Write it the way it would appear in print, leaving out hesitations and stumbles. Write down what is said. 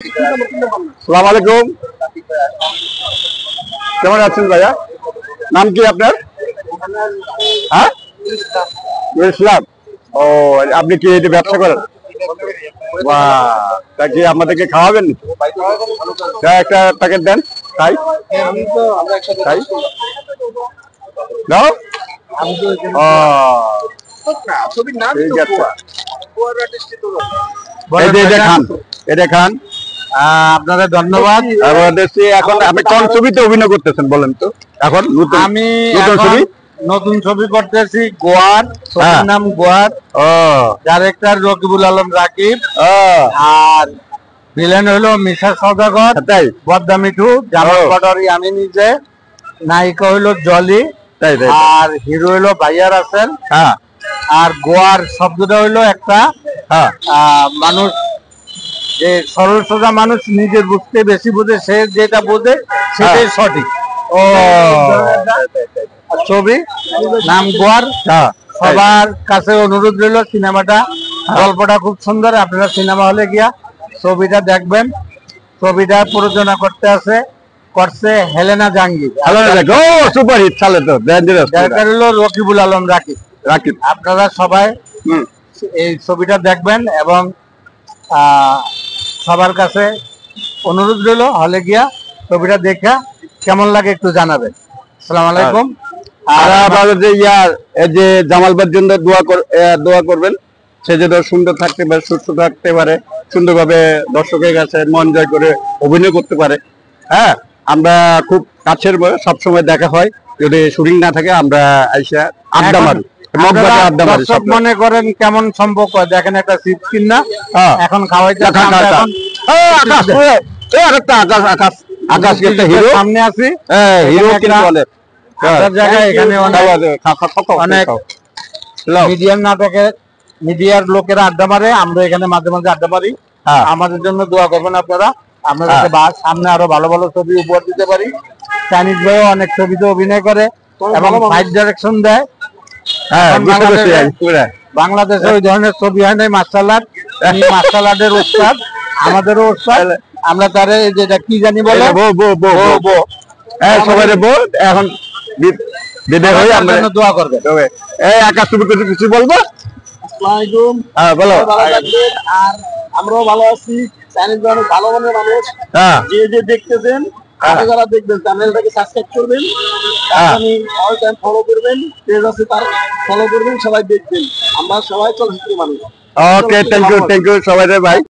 সালাম আলাইকুম, কেমন আছেন ভাইয়া? নাম কি আপনার? হ্যাঁ, ইসলাম। ও, আপনি কি এটা ব্যবসা করেন? তা কি আমাদেরকে খাওয়াবেন? একটা প্যাকেট দেন, তাই তাই দাও। ঠিক আছে, এটা খান, এটা খান। আপনাদের ধন্যবাদ। এখন আপনি কোন ছবিতে অভিনয় করতেছেন বলেন তো? এখন আমি ছবি, নতুন ছবি করতেছি গোয়ার, ছবির নাম গোয়ার। ডাইরেক্টর রকিবুল আলম রাকিব, আর ভিলেন হলো মিশা সওদাগর, তাই বদ্দা মিঠু, জামাল পাটোয়ারি আমি নিজে, নায়িকা হইলো জলি, তাই তাই আর হিরো হইলো ভাইয়া রাসেল। আর গোয়ার শব্দটা হইলো একটা মানুষ, যে সরল সোজা মানুষ নিজের বুঝতে বেশি বোঝে, সে যেটা বোঝে সেটাই সঠিক। ও, ছবি নাম গোয়ার। সবার কাছে অনুরোধ রইল, সিনেমাটা গল্পটা খুব সুন্দর, আপনারা সিনেমা হলে গিয়া ছবিটা দেখবেন। ছবিটা প্রযোজনা করছে হেলেনা জাহাঙ্গীর, সুপার হিট চলে তো। ডাইরেক্টর হলো রকিবুল আলম রাকিব। আপনারা সবাই এই ছবিটা দেখবেন এবং সবার কাছে অনুরোধ রইল হলে গিয়া ছবিটা দেখা কেমন লাগে একটু জানাবেন। আসসালামু আলাইকুম। আর আমাদের যে জামালবার জন্য দোয়া করবেন, সে যেন সুন্দর থাকতে পারে, সুস্থ থাকতে পারে, সুন্দরভাবে দর্শকের কাছে মন জয় করে অভিনয় করতে পারে। হ্যাঁ, আমরা খুব কাছের, সবসময় দেখা হয়। যদি শুটিং না থাকে আমরা আইসা আড্ডা মারি, মনে করেন কেমন সম্পর্ক, দেখেন একটা সিট কিনা এখন খাওয়াইতে হিরো সামনে আছি, হিরো কিনা বলে জায়গায় এখানে অনেক মিডিয়ার নাটকে মিডিয়ার লোকেরা আড্ডা মারে, আমরা এখানে মাঝে মাঝে আড্ডা মারি। আমাদের জন্য দোয়া করবেন আপনারা, আপনাদের সামনে আরো ভালো ভালো ছবি উপহার দিতে পারি। চাইনিজ ভাইও অনেক ছবিতে অভিনয় করে এবং ফাইট ডাইরেকশন দেয়। বাংলাদেশে ওই ধরনের ছবি হয় নাই। মার্শাল আর্ট, মার্শাল আর্টের উস্তাদ, আমাদেরও উস্তাদ। আমরা তারে যেটা কি জানি বলে সবাই এখন বিদায় হয়ে আমরা দোয়া করবেন। এই আকাশ, তুমি কিছু বলবো? হ্যাঁ বলো। আর আমরাও ভালো আছি, চাইনিজ অনেক ভালো মনের মানুষ। যে দেখতেছেন, যারা দেখবেন চ্যানেলটাকে সাবস্ক্রাইব করবেন, অল টাইম ফলো করবেন, পেজ আছে তার ফলো করবেন, সবাই দেখবেন। আমরা সবাই চলচ্চিত্র মানুষ। ওকে, থ্যাংক ইউ সবাই ভাই।